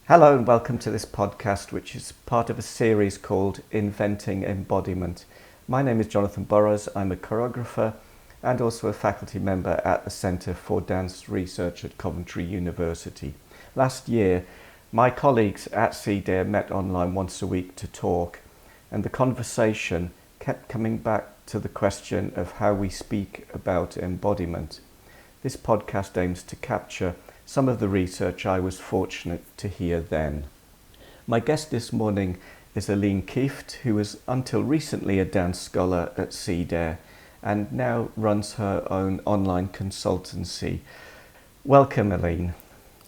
Hello and welcome to this podcast, which is part of a series called Inventing Embodiment. My name is Jonathan Burrows. I'm a choreographer and also a faculty member at the Centre for Dance Research at Coventry University. Last year, my colleagues at CDARE met online once a week to talk, and the conversation kept coming back to the question of how we speak about embodiment. This podcast aims to capture some of the research I was fortunate to hear then. My guest this morning is Eline Kieft, who was until recently a dance scholar at CDARE and now runs her own online consultancy. Welcome, Eline.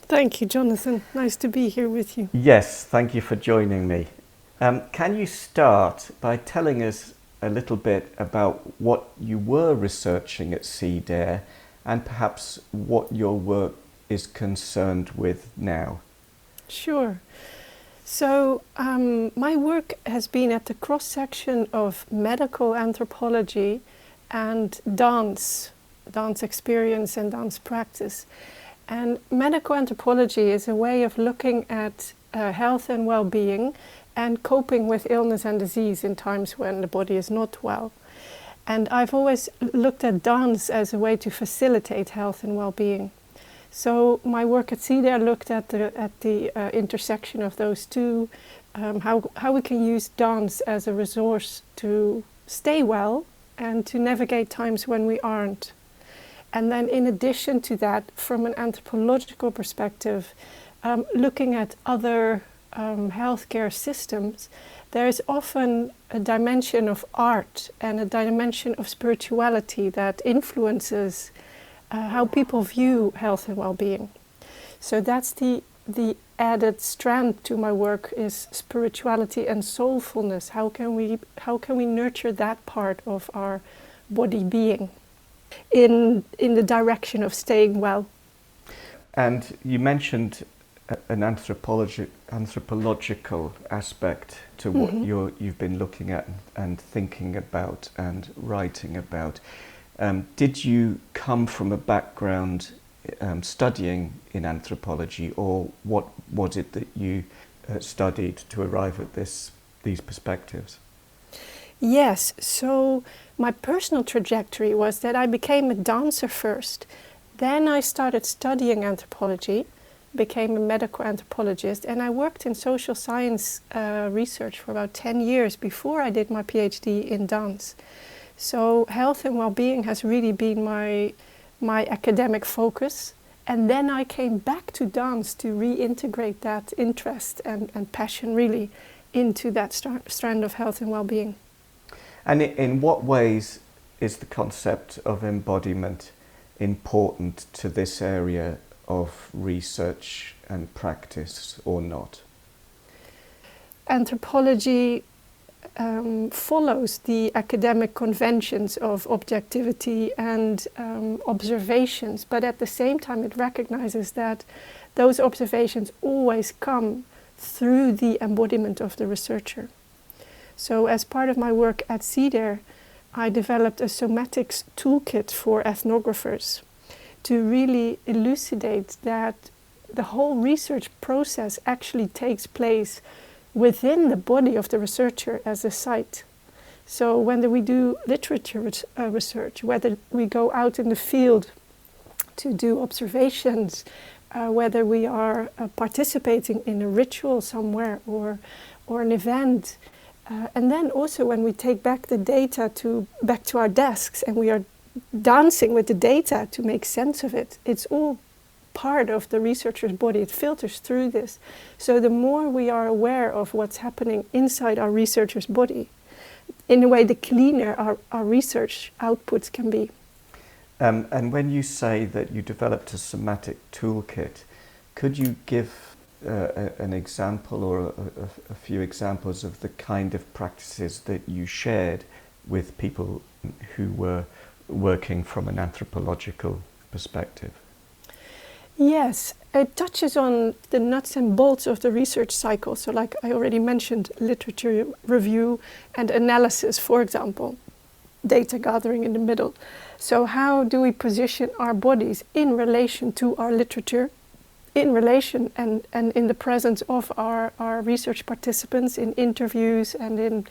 Thank you, Jonathan. Nice to be here with you. Yes, thank you for joining me. Can you start by telling us a little bit about what you were researching at CDARE and perhaps what your work is concerned with now? Sure. So my work has been at the cross-section of medical anthropology and dance experience and dance practice. And medical anthropology is a way of looking at health and well-being and coping with illness and disease in times when the body is not well. And I've always looked at dance as a way to facilitate health and well-being. So my work at CDARE looked at the intersection of those two, how we can use dance as a resource to stay well and to navigate times when we aren't. And then in addition to that, from an anthropological perspective, looking at other healthcare systems, there is often a dimension of art and a dimension of spirituality that influences how people view health and well-being. So that's the added strand to my work is spirituality and soulfulness. How can we nurture that part of our body being in the direction of staying well? And you mentioned an anthropological aspect to what you've been looking at and thinking about and writing about. Did you come from a background studying in anthropology, or what was it that you studied to arrive at these perspectives? Yes, so my personal trajectory was that I became a dancer first. Then I started studying anthropology, became a medical anthropologist, and I worked in social science research for about 10 years before I did my PhD in dance. So health and well-being has really been my academic focus. And then I came back to dance to reintegrate that interest and passion really into that strand of health and well-being. And in what ways is the concept of embodiment important to this area of research and practice or not? Anthropology follows the academic conventions of objectivity and observations, but at the same time it recognizes that those observations always come through the embodiment of the researcher. So as part of my work at CDARE, I developed a somatics toolkit for ethnographers to really elucidate that the whole research process actually takes place within the body of the researcher as a site. So when we do literature research, whether we go out in the field to do observations, whether we are participating in a ritual somewhere or an event, and then also when we take back the data back to our desks and we are dancing with the data to make sense of it, it's all part of the researcher's body. It filters through this. So the more we are aware of what's happening inside our researcher's body, in a way the cleaner our research outputs can be. And when you say that you developed a somatic toolkit, could you give an example or a few examples of the kind of practices that you shared with people who were working from an anthropological perspective? Yes, it touches on the nuts and bolts of the research cycle. So like I already mentioned, literature review and analysis, for example, data gathering in the middle. So how do we position our bodies in relation to our literature in relation and in the presence of our research participants, in interviews and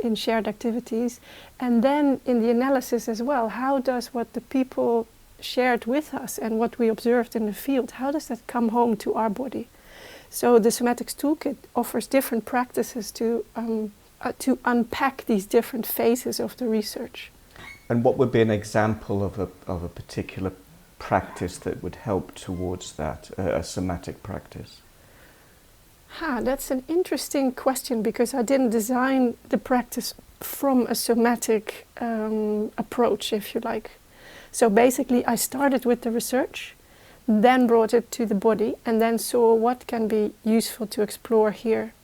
in shared activities. And then in the analysis as well, how does what the people shared with us and what we observed in the field, how does that come home to our body? So the Somatics Toolkit offers different practices to unpack these different phases of the research. And what would be an example of a particular practice that would help towards that, a somatic practice? That's an interesting question, because I didn't design the practice from a somatic approach, if you like. So basically I started with the research, then brought it to the body, and then saw what can be useful to explore here.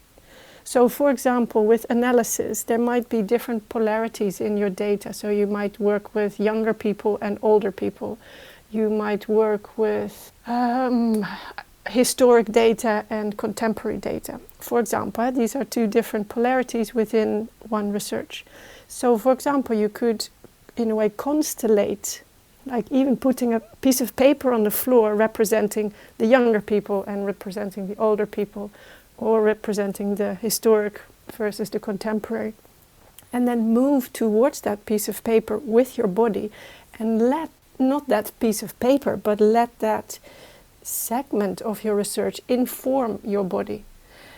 So for example, with analysis, there might be different polarities in your data. So you might work with younger people and older people. You might work with historic data and contemporary data. For example, these are two different polarities within one research. So for example, you could in a way constellate, like even putting a piece of paper on the floor representing the younger people and representing the older people, or representing the historic versus the contemporary, and then move towards that piece of paper with your body, and let not that piece of paper, but let that segment of your research inform your body.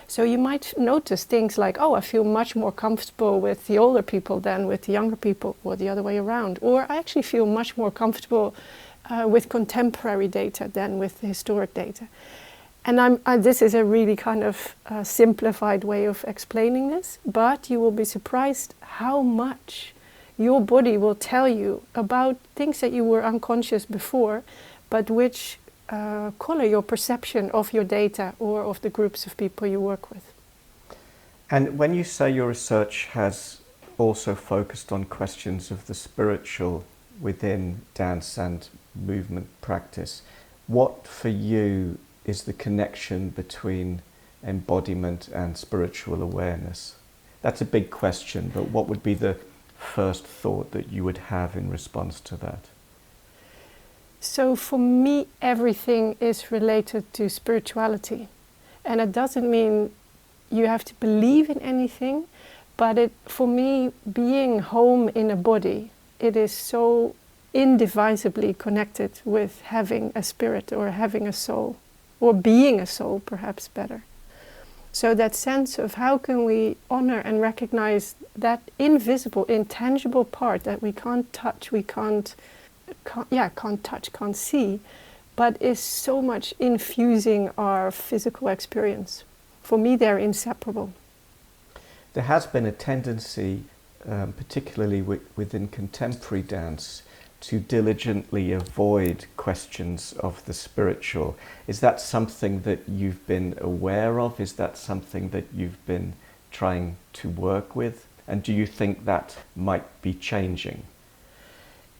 So you might notice things like, oh, I feel much more comfortable with the older people than with the younger people, or the other way around. Or I actually feel much more comfortable with contemporary data than with the historic data. And this is a really kind of simplified way of explaining this, but you will be surprised how much your body will tell you about things that you were unconscious before, but which color your perception of your data or of the groups of people you work with. And when you say your research has also focused on questions of the spiritual within dance and movement practice, what for you is the connection between embodiment and spiritual awareness? That's a big question, but what would be the first thought that you would have in response to that? So for me, everything is related to spirituality. And it doesn't mean you have to believe in anything, but for me, being home in a body, it is so indivisibly connected with having a spirit or having a soul, or being a soul, perhaps better. So that sense of how can we honor and recognize that invisible, intangible part that we can't touch, can't touch, can't see, but is so much infusing our physical experience. For me, they're inseparable. There has been a tendency, particularly within contemporary dance, to diligently avoid questions of the spiritual. Is that something that you've been aware of? Is that something that you've been trying to work with? And do you think that might be changing?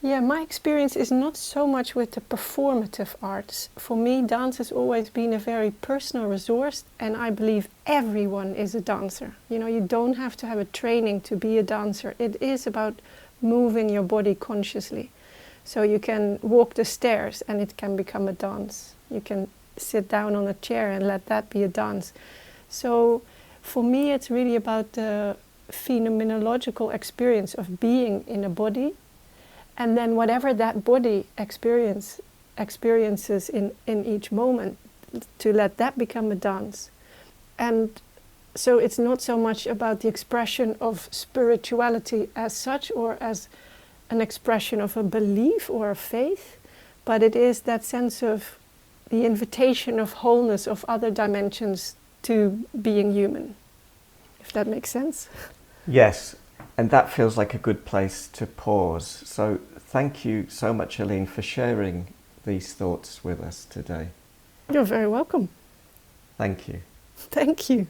Yeah, my experience is not so much with the performative arts. For me, dance has always been a very personal resource, and I believe everyone is a dancer. You know, you don't have to have a training to be a dancer. It is about moving your body consciously. So you can walk the stairs and it can become a dance. You can sit down on a chair and let that be a dance. So for me, it's really about the phenomenological experience of being in a body. And then whatever that body experiences in each moment, to let that become a dance. And so it's not so much about the expression of spirituality as such, or as an expression of a belief or a faith, but it is that sense of the invitation of wholeness, of other dimensions to being human, if that makes sense. Yes, and that feels like a good place to pause. So thank you so much, Eline, for sharing these thoughts with us today. You're very welcome. Thank you. Thank you.